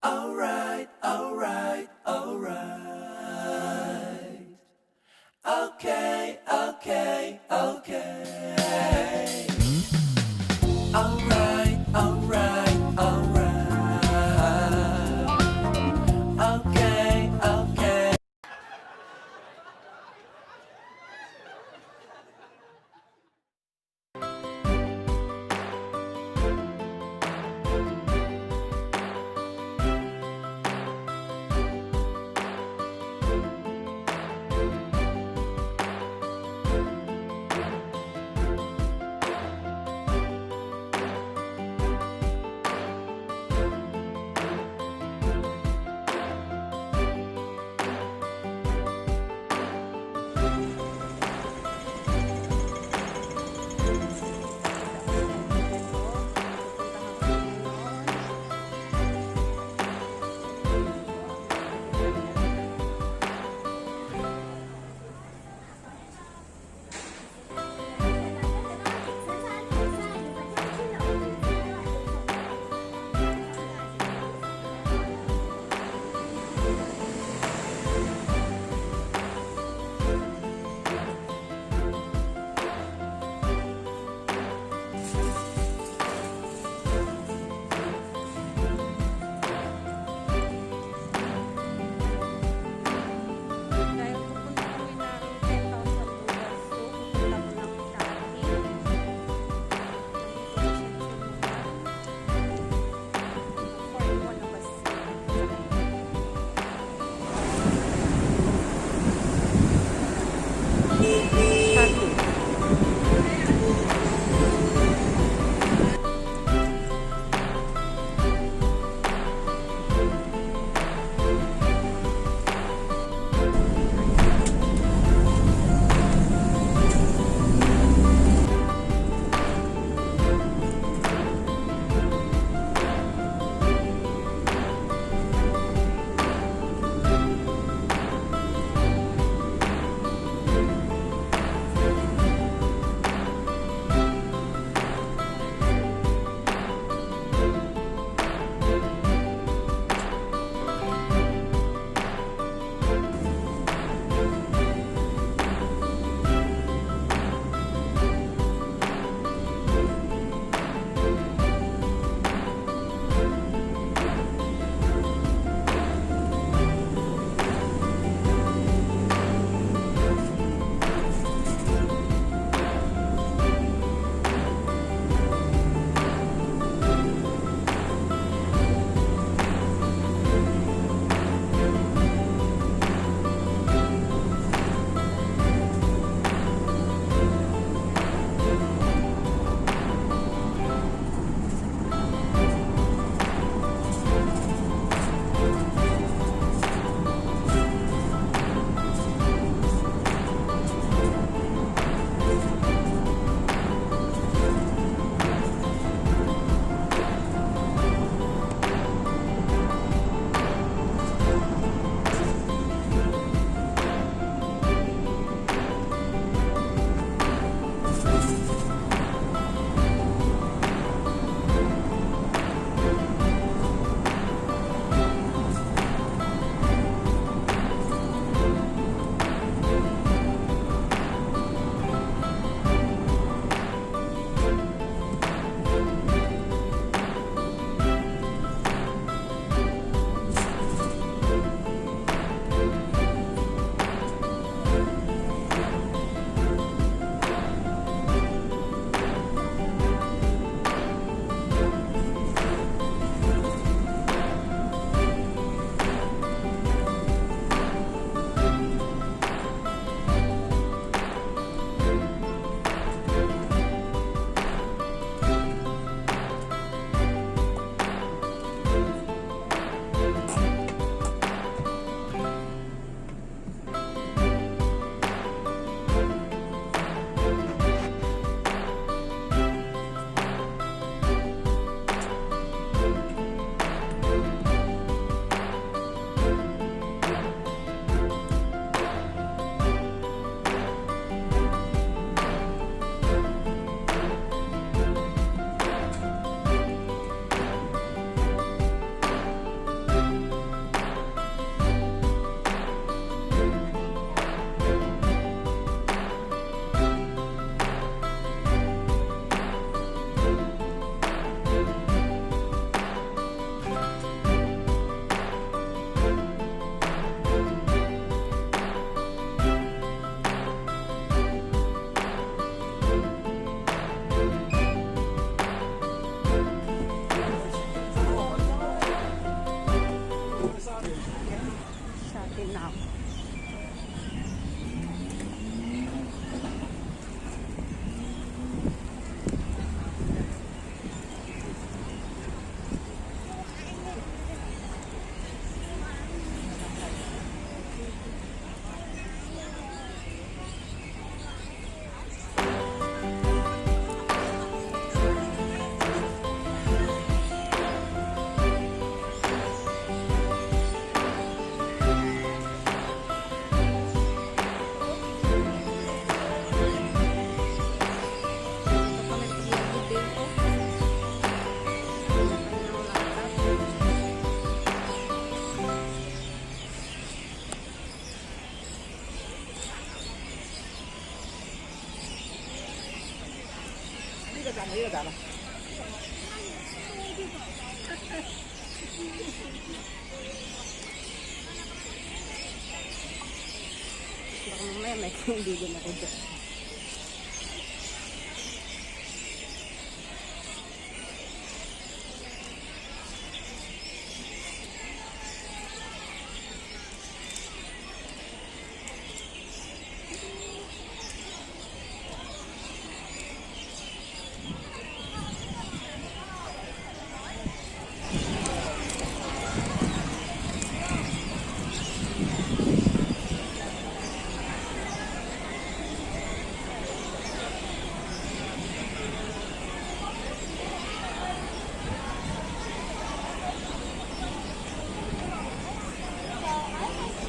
Alright, alright, alright. Okay, okay, okay. Alright, alright, alright. Okay, okay. Tinaw. Baka mamaya may kaibigan ako dyan.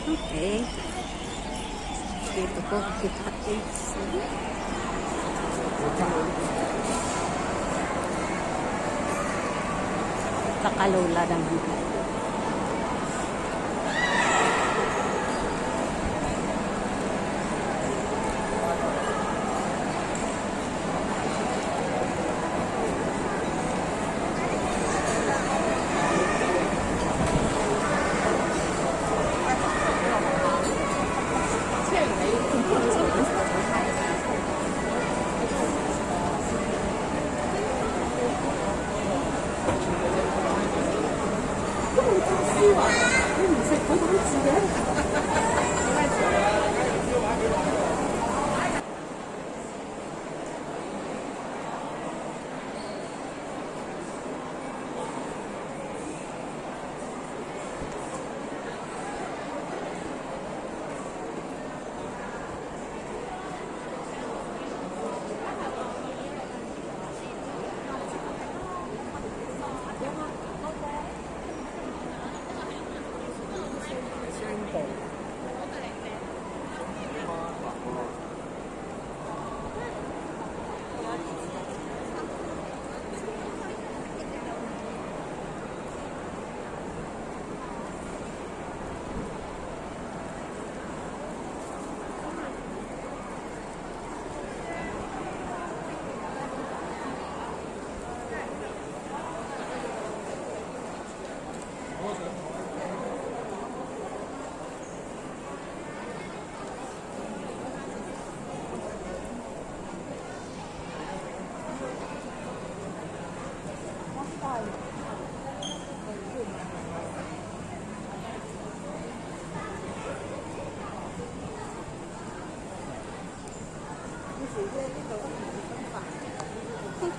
Okay. Dito po kita is Kakalola naman.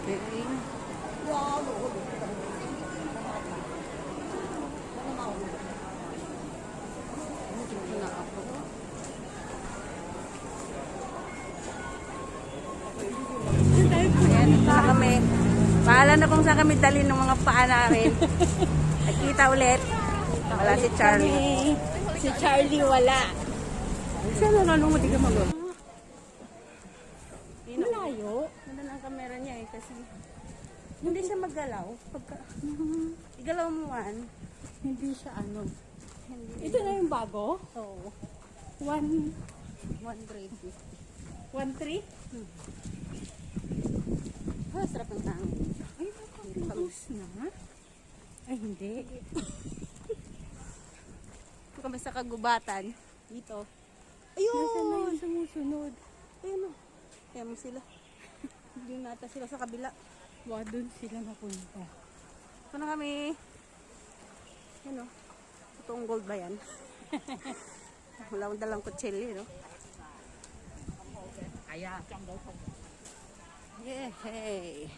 Okay. Ayan, na kami. Paalam na kung saan kami dalhin ng mga paa namin. Nagkita ulit. Wala si Charlie. Si Charlie wala. Saan na nung mati ka mag-o? Malayo. Nandun ang camera niya eh kasi hindi siya maggalaw. Pagka, igalaw mo man. Hindi siya ano. Hindi. Ito na yung bago. Oo. 1-3. 1.3. Ah, sarap ng hangin. Ay, nakapagos na. Ay, hindi. Ito kami sa kagubatan. Dito. Nasaan na Ayun! yung sumusunod? Ayun o. Kaya mo sila. Hindi nata sila sa kabila. Doon sila napunta. Ito na kami. Yan o. Totoong gold ba yan? Wala akong dalang kutsilyo, no? Kaya. Yay!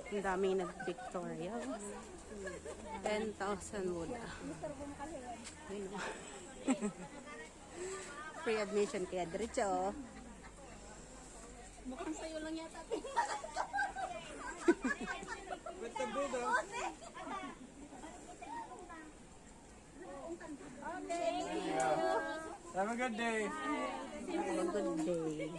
Ang daming nag-Victoria. 10,000 wood. Ayun, oh. Free admission kaya diretso. Mukhang sa'yo lang yata. Have a good day. Have a good day.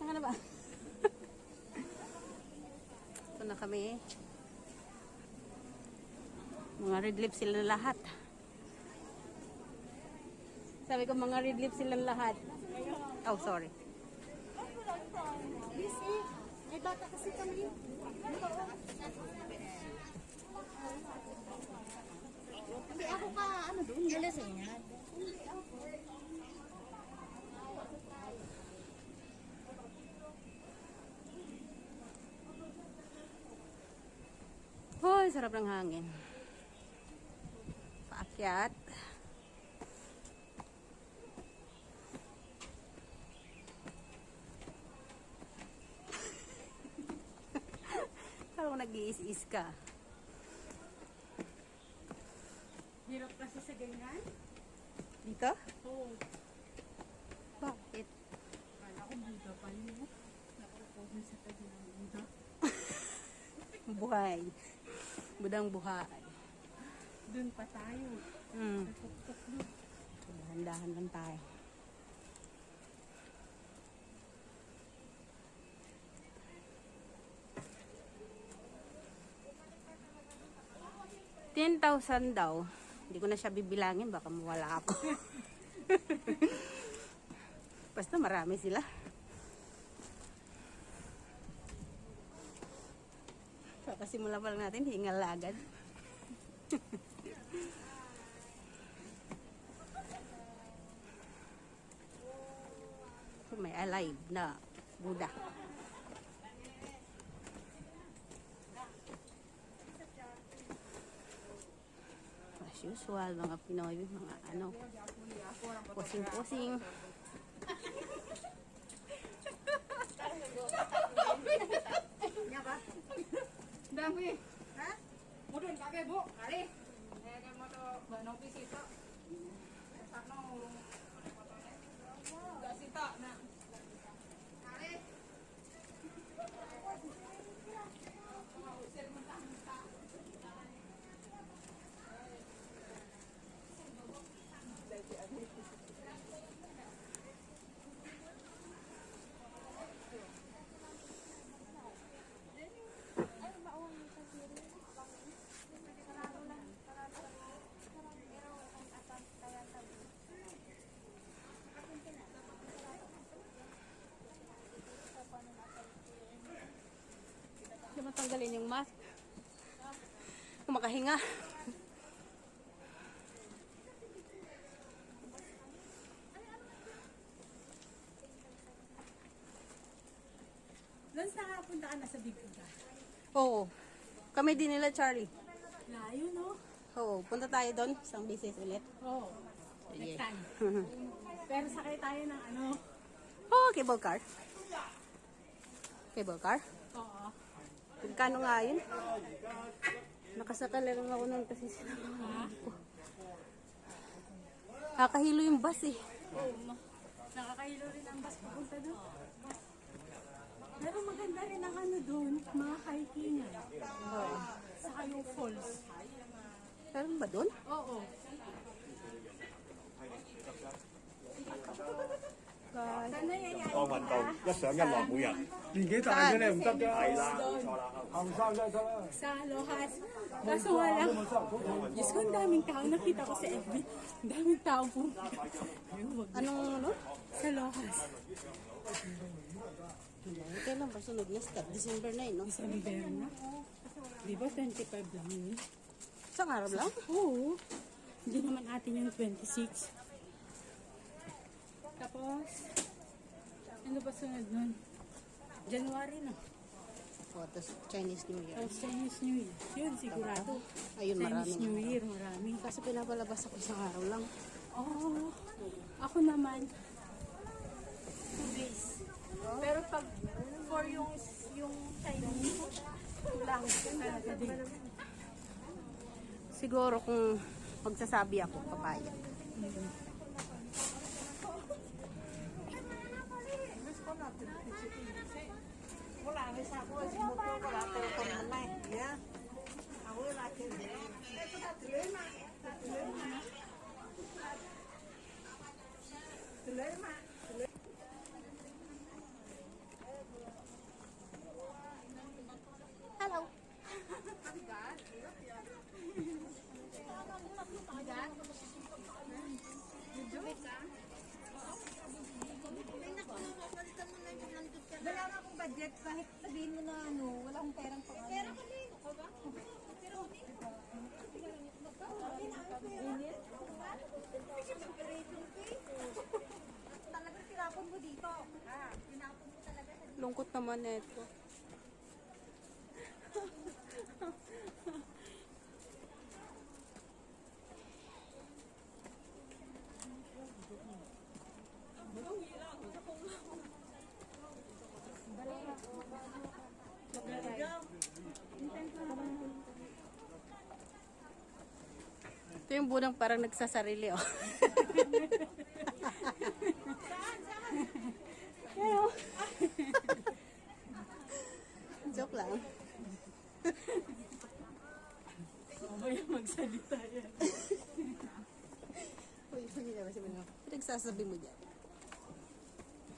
Saan ka na ba? Ito na kami. Mga red lips sila lahat. Sabi ko mga red lips sila lahat. Oh, sorry. Busy. May bata kasi kami. Hindi ako ka, ano doon? Nalasing yan. Hoy, sarap ng hangin. Paakyat. Parang nag-iis-is ka. Hirap kasi sa ganyan. Dito? Oo. Bakit? Kala ko buda pa niyo. Nakukuha sa tabi ng buda. Buhay. Budang buhay. Doon pa tayo. Nagpukpuk doon. Dahan-dahan lang tayo. $10,000 daw. Hindi ko na siya bibilangin. Baka mawala ako. Basta marami sila. Kakasimula pa lang natin. Hingal agad. So, may alive na Buddha. As usual, mga Pinoy, mga ano, posing-posing. Dami. Ha? Mudun kakek bu. Kali. Kayak moto bano pisito. Sakno. Gak sita na. Kali. Hindi matanggalin yung mask. Kumakahinga. Lance, nakapunta ka na sa Big Buddha. Oo. Kami din nila, Charlie. Layo, no? Oo. Punta tayo doon. Isang business ulit. Oo. Sige. Next time. Pero sakay tayo ng ano. Oh, cable car. Cable car? Oo. Magkano nga yun? Nakasakal lang ako nun kasi sila. Nakakahilo yung bus eh. Oo. Nakakahilo rin ang bus papunta doon. Pero maganda rin ang ano doon, mga hiking. Oo. Saka yung falls. Meron ba doon? Oo. Guys. Sana yayain kita. 一上一落每日。年紀大咗你唔得㗎。係啦，冇錯啦。後生真係得啦。Sa Lohas. Kaso nga lang, Diyos ko, ang daming tao. Nakita ko sa FB. Ang daming tao pumunta. Ayun, wag na. Anong ano? Sa Lohas. Kailan ba sunod na start? December 9, no? December na. Di ba 25 lang yun? Isang araw lang? Oo. Hindi naman atin yung 26. Tapos, ano ba sunod nun? January na. O, tapos Chinese New Year. Tapos Chinese New Year. Yun, sigurado. Ayun, Chinese marami. New Year, marami. Kasi pinapalabas ako isang araw lang. Oh, ako naman, 2 days. Pero pag for yung Chinese, lang talaga din. Siguro kung magsasabi ako, papaya. Hello. Wala nga akong budget, kahit sabihin mo na ano, wala akong perang pang ano. Pera kami, ka ba? Talagang tinapon mo dito. Tinapon mo talaga sa Lungkot naman ito. Ito yung bunang parang nagsasarili, oh. Pero, joke lang. Mamaya magsalita yan. Uy, hindi na ba siya mo? Pinagsasabi mo dyan.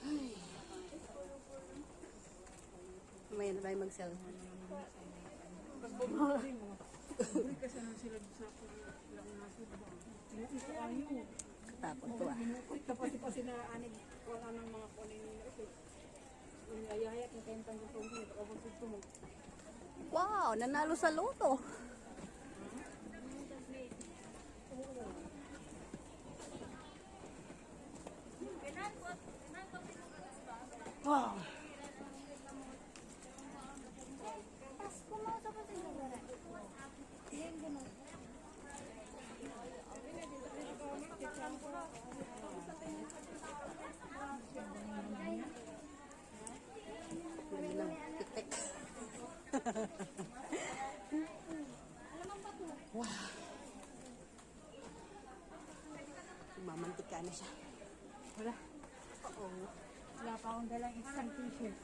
Ay. Mamaya na tayo mag-cellphone. Kasi ano sila sa lang nasa diba? Ito ayaw. Katakot ko ah. tapos pa sinaanig, wala ng mga kunin nito. Yung ayayat, yung kentang yung tungkol, tapos ito mo. Wow, nanalo sa loto. Wow. Tik-tik. Wow. Mamantika na siya. Wala. Oo. Wala pa akong dalang isang t-shirt.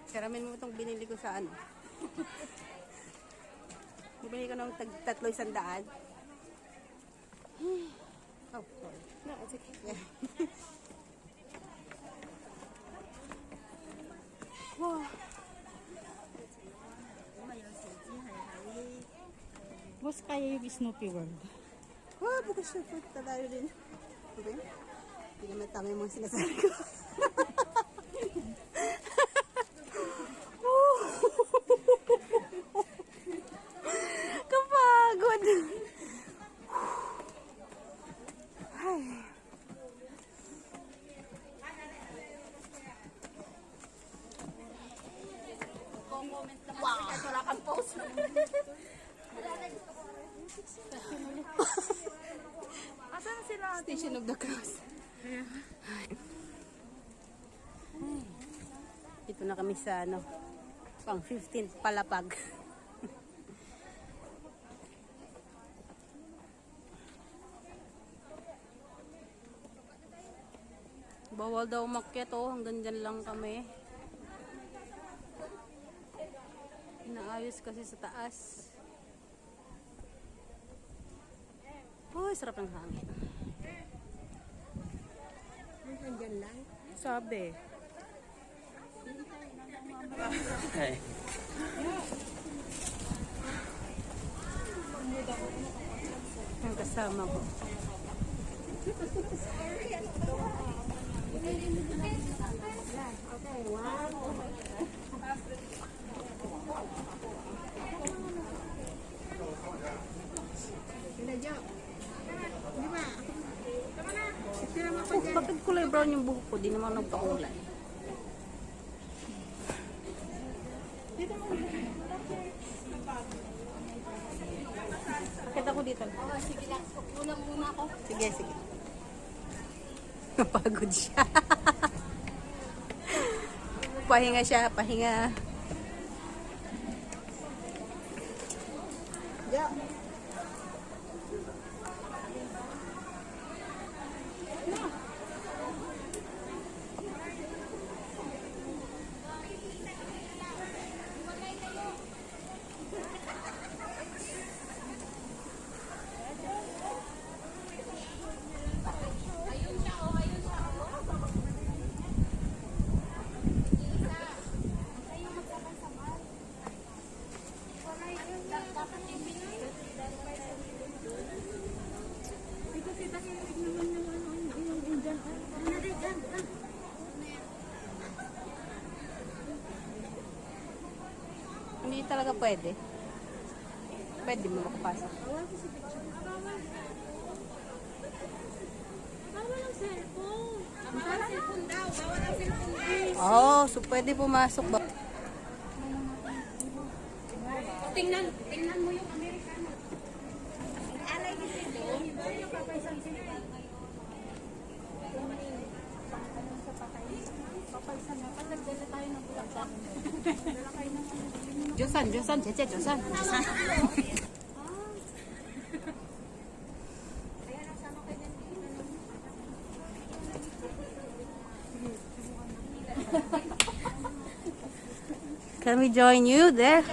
Karamin mo itong binili ko sa ano. Bumili ko ng 300. Oh, sorry. No, it's okay. Yeah. Wow. Boss, kaya yung Snoopy World. Wow, bukas siya po. Tayo din. Okay? Hindi naman tama yung mga sinasabi ko. Kapagod. Ay. Wow. Wala kang post. Asan sila? Station of the Cross. Dito na kami sa ano, pang 15th Palapag. Bawal daw umakyat, oh, hanggang dyan lang kami. Inaayos kasi sa taas. Oh, sarap ng hangin. Nandyan lang. Sabi. Hey. Ang kasama ko. Oh, bakit kulay brown yung buhok ko? Di naman nagpakulay. Bakit ako dito? Sige lang. Ulang muna ako. Sige, sige. Napagod siya. Pahinga siya, pahinga. Hindi talaga pwede. Pwede mo makapasok. Bawal ang cellphone. Bawal ang cellphone daw. Bawal ang cellphone guys. Oh, so pwede pumasok ba? Tingnan mo yung Amerikano. Alay ni Silo. Papaysan na. Pag nagdala tayo ng bulaklak. Dala kayo ng Josan, Cece, Josan. Can we join you there?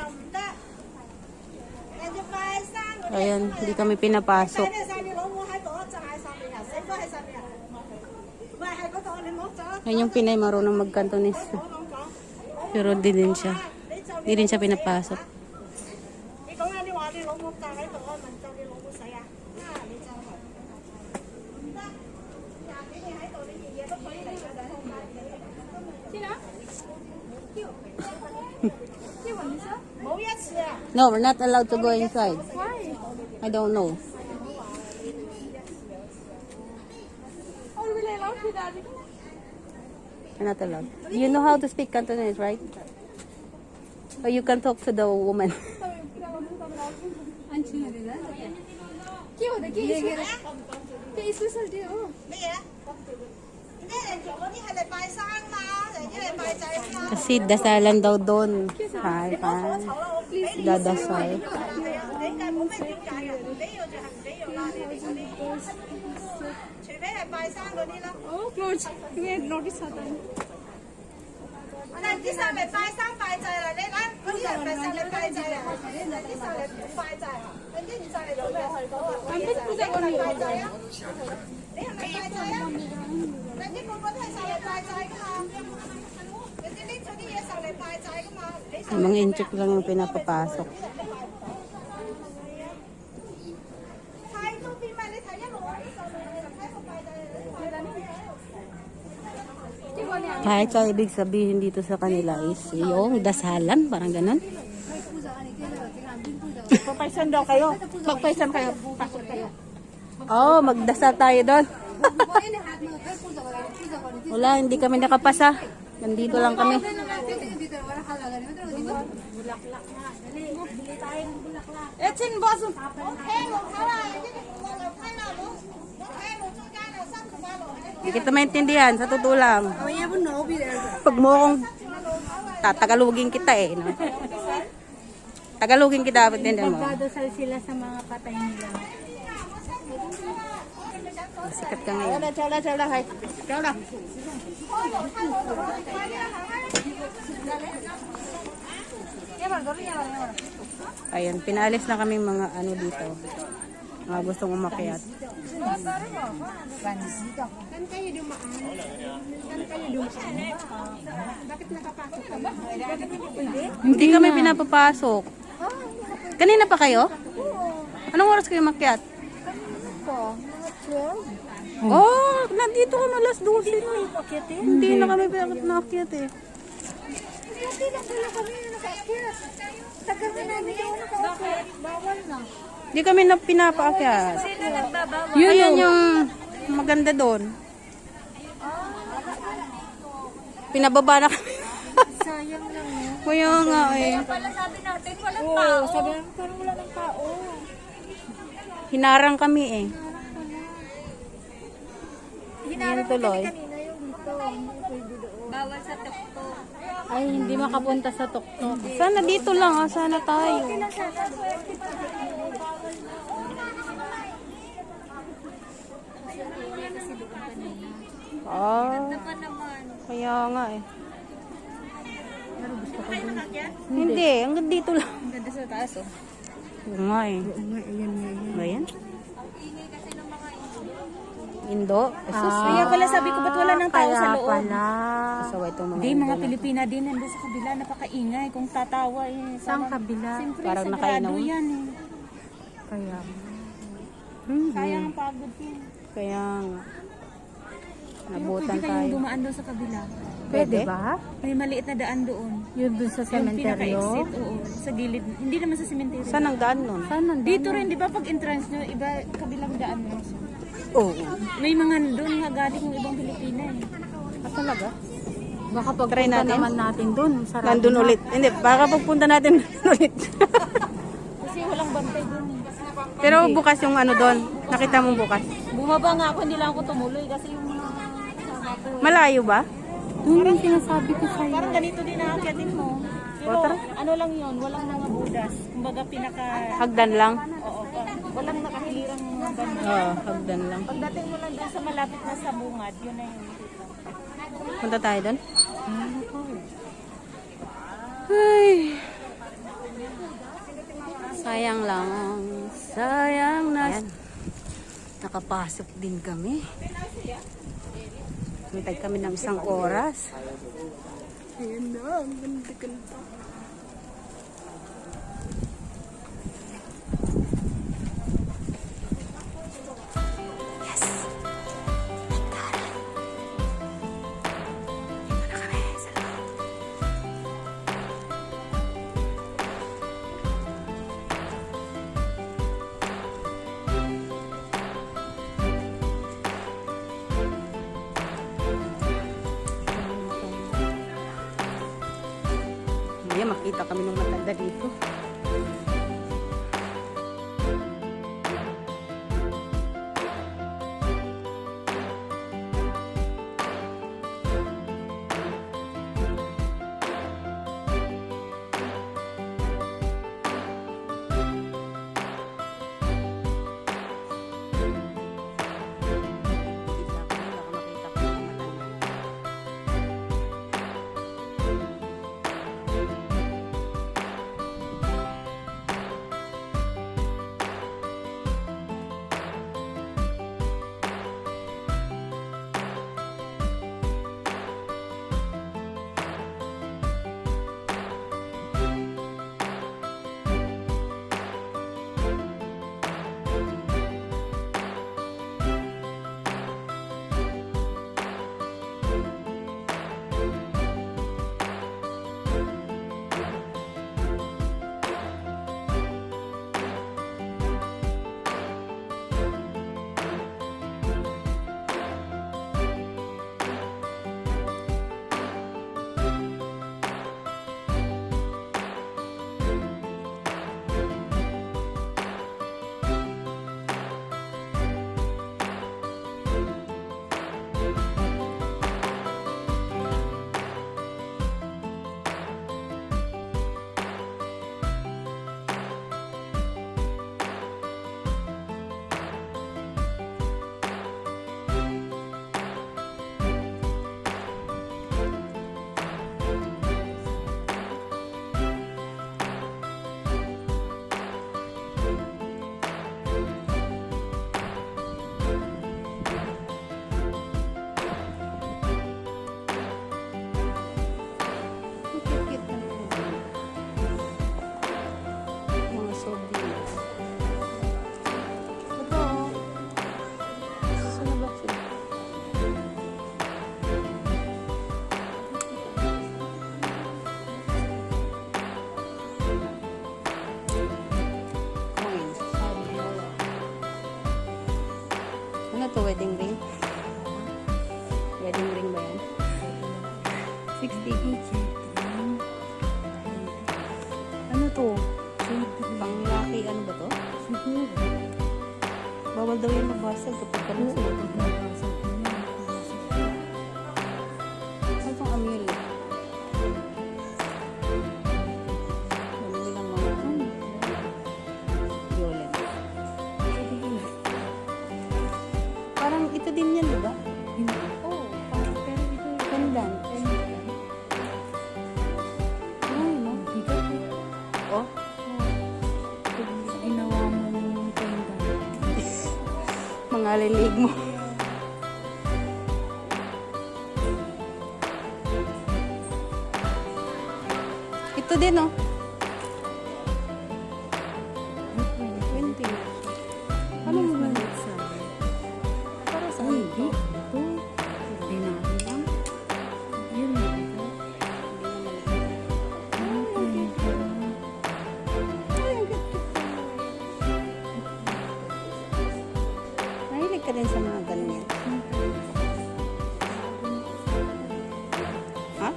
Ayan, hindi kami pinapasok. Ayan yung Pinay marunong magkantonis. Pero di din siya. Di rin siya pinapasok. No, we're not allowed to go inside. Why? I don't know. Oh, will I love you, Daddy? We're not allowed. You know how to speak Cantonese, right? Or you can talk to the woman. Kasi dasalan daw doon. Hi, dadasal. Oh, clothes. You notice how that. 啲晒嚟拜山拜祭啦！你睇嗰啲人咪晒嚟拜祭啊！啲晒嚟拜祭啊！你啲唔晒嚟做咩？你係咪拜祭啊？你係咪拜祭啊？你啲個個都係晒嚟拜祭噶嘛？你啲拎咗啲嘢晒嚟拜祭噶嘛？你 Mga inchik lang yung pinapapasok. 睇到邊咪？你睇一路啊！啲晒嚟睇個拜祭。 Kahit sa ibig sabihin dito sa kanila is yung dasalan, parang ganun. Papaysan daw kayo. Pagpaysan kayo. Pasok kayo. Oh, magdasal tayo doon. Wala, hindi kami nakapasa. Nandito lang kami. Etin boss. Hindi kita maintindihan, sa totoo lang. Pag mo akong tatagalugin kita eh. No? Tagalugin kita, maintindihan mo. Nagdadasal sila sa mga patay nila. Sikat ka ngayon. Ayan, pinalis na kaming mga ano dito. Mga gustong umakyat. Saan kayo dumaan? Bakit nakapasok ka ba? Bakit hindi pwede? Hindi kami pinapapasok. Kanina pa kayo? Anong oras kayo makyat? Oh, nandito kami alas 12 na. Hindi na kami pinakyat eh. Hindi lang pala kami yung nakaakyat. Tagal na namin yung nakaakyat. Bawal na. Hindi kami na pinapaakyat. Sino nagbabawal? Yun yung maganda doon. Pinababa na kami. Sayang lang no. Kaya nga eh. Pala sabi natin walang tao. Sabi natin parang wala ng tao. Hinarang kami eh. Hinarang tuloy. kanina yung dito. Hindi pwede doon. Bawal sa tuktok. Ay, hindi makapunta sa tuktok. Sana dito lang ah. Sana tayo. Ah, Pa naman. kaya nga eh. Hindi, hanggang dito lang. Ang ganda sa taas, oh. Oo nga eh. Ayan. Indo? Kaya pala sabi ko, ba't wala ng tao sa loob? Kasawa itong mga Hindi, Indo mga na. Pilipina din, nandun sa kabila, napakaingay. Kung tatawa eh. Saan kabila? Siyempre, Parang sagrado nakainom. yan eh. Kaya. Sayang ang pagod ko. Kaya nga. Pero Nabutan pwede kayong tayo. dumaan doon sa kabila. Pwede? Ba? May maliit na daan doon. Yun dun sa Yung cemetery. pinaka-exit, oo. Sa gilid. Hindi naman sa cemetery. Saan ang daan nun? Saan nandun? Dito rin, di ba pag entrance nyo, iba kabilang daan mo. Oo. May mga doon nga galing ng ibang Pilipina eh. Ah, talaga? Baka Try pagpunta natin. naman natin dun. Sarado Nandun na. ulit. Hindi, baka pagpunta natin ulit. Kasi walang bantay doon. Pero bukas yung ano doon. Nakita mo bukas. Bumaba nga ako, hindi lang ako tumuloy kasi yung mga Malayo ba? Yun yung sinasabi ko sa'yo. parang ganito din nakakyatin mo. Pero ano lang yun, walang mga budas. Kumbaga pinaka, Hagdan lang? oo, walang nakahilirang mga banda. Oo, hagdan lang. Pagdating mo lang doon sa malapit na sa bungad, yun na yun. Punta tayo doon? Ay. Sayang lang. Sayang na. Ayan. Nakapasok din kami. Mitay kami ng 1 oras. Ayan na, ang ganda-ganda. Yes! Dito na kami sa loob. Mamaya makita kami ng matanda dito. Ano to? Panglaki, ano ba to? Bawal daw yung mabasag kapag ka nasuot. Ano itong amulet? Ano nilang mga violet. Parang ito din yan, di ba? Oo, parang pero ito yung Pendant. Ay, no? Oh, ginawa mo yung pendant. mga lilig mo. Ito din, oh. 20. Ano mo ba? Para sa Hindi. Ito. Ordinary lang. Yun na ito. Mahilig ka din sa mga ganyan. Ha?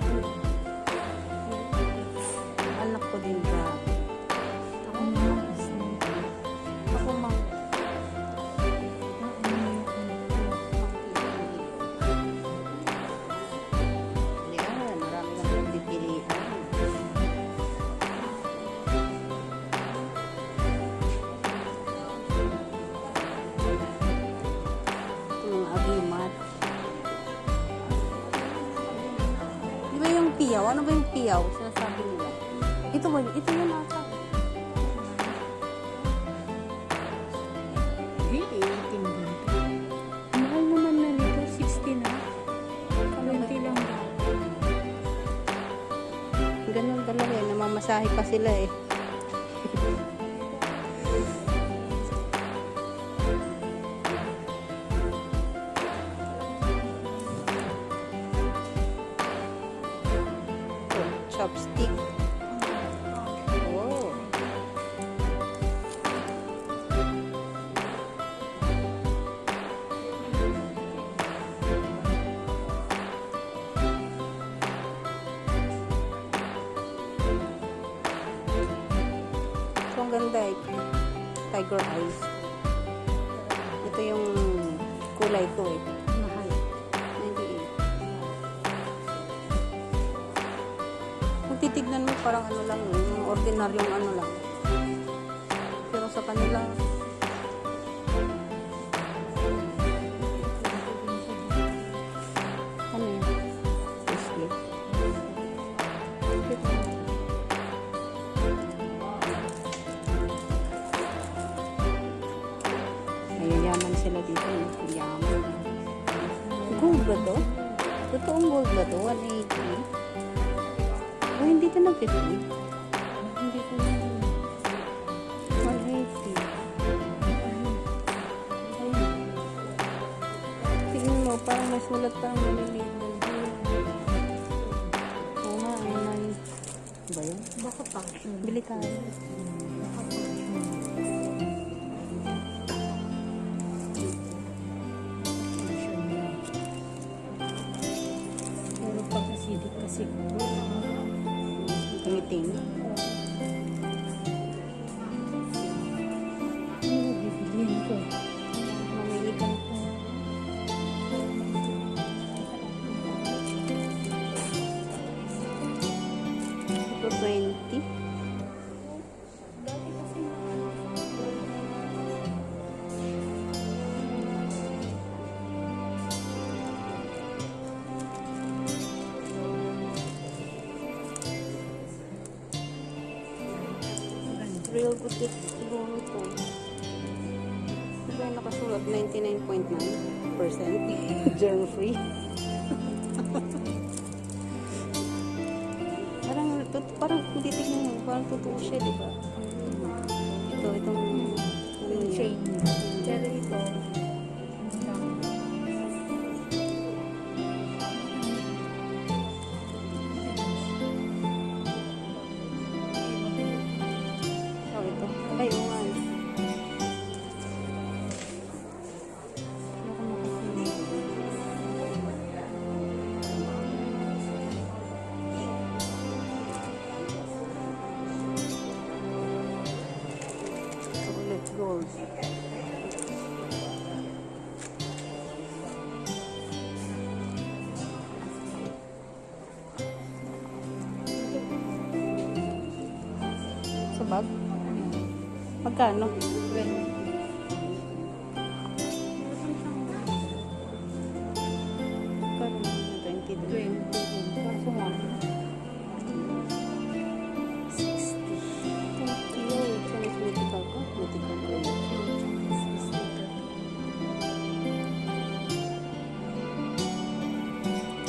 Anak ko din ba? Ako naman kasi. Ako mang. Yan, marami lang pagpipilian. Ito mga agimat. Di ba yung piyaw? Ano ba yung piyaw? Sinasabi nila. Ito ba? Ito yun ata. Mahal naman na nito. 60 na. 20 lang daw. Ganun talaga eh. Namamasahe pa sila eh. Oh, chopstick. Oh. So, ang ganda eh. Tiger eyes. Ito yung kulay ko eh. Mahal. 98. Kung titignan mo parang ano lang eh, yung ordinaryong ano lang. Pero sa kanila, ano yun? Bracelet. Mayayaman sila dito eh. Yaman. Gold ba to? Totoong gold ba to? 180. O hindi ka nag-50. Hindi ko na. 180. Tingnan mo, parang may sulat pa ang maliliit. Oo nga, may... Ba yun? Baka pa. Bili ka. Pero pag acidic kasi Tumiting. ano bibiliin ko? Mamili ka. Ito 20. Real boutique siguro ito. Diba yung nakasulat 99.9% germ free. parang titignan mo, parang totoo siya, di ba? Itong ano yun? Chain. Pero ito, Oh, ito. Ay, oo nga. bag? Magkano? 20. Magkano? 20 din. 20. Kaso nga. 20 yun. Chinese medical ka? Medical ka yun.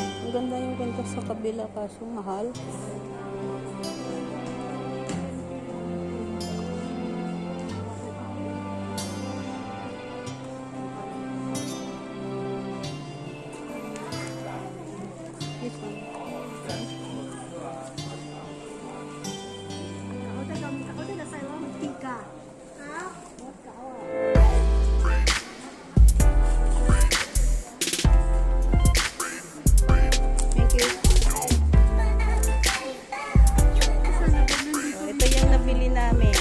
Ang ganda yung kwento sa kabila kaso mahal. This one. Ako din nasa iyo, magtika. Thank you. Oh, ito yung nabili namin.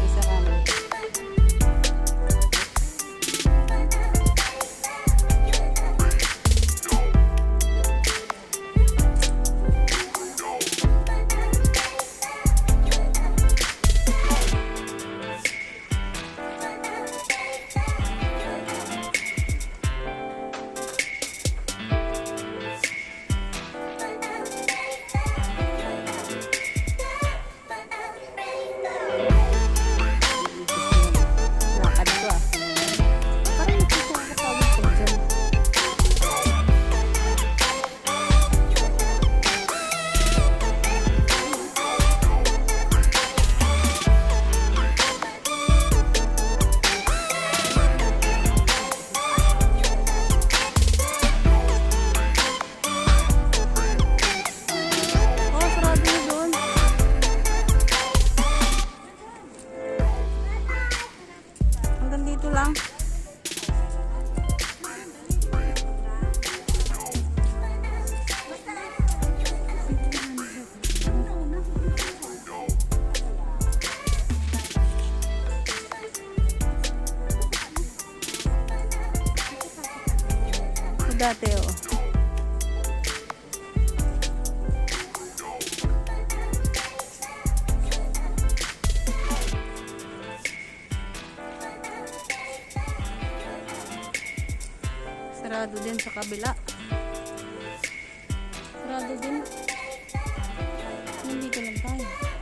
Isa kami. Lakad ko ah. Parang nakakatawag ko dyan. Oh, sarado na doon. Hanggang dito lang. Ito dati oh. Sarado din sa kabila. Sarado din. Nandito lang tayo.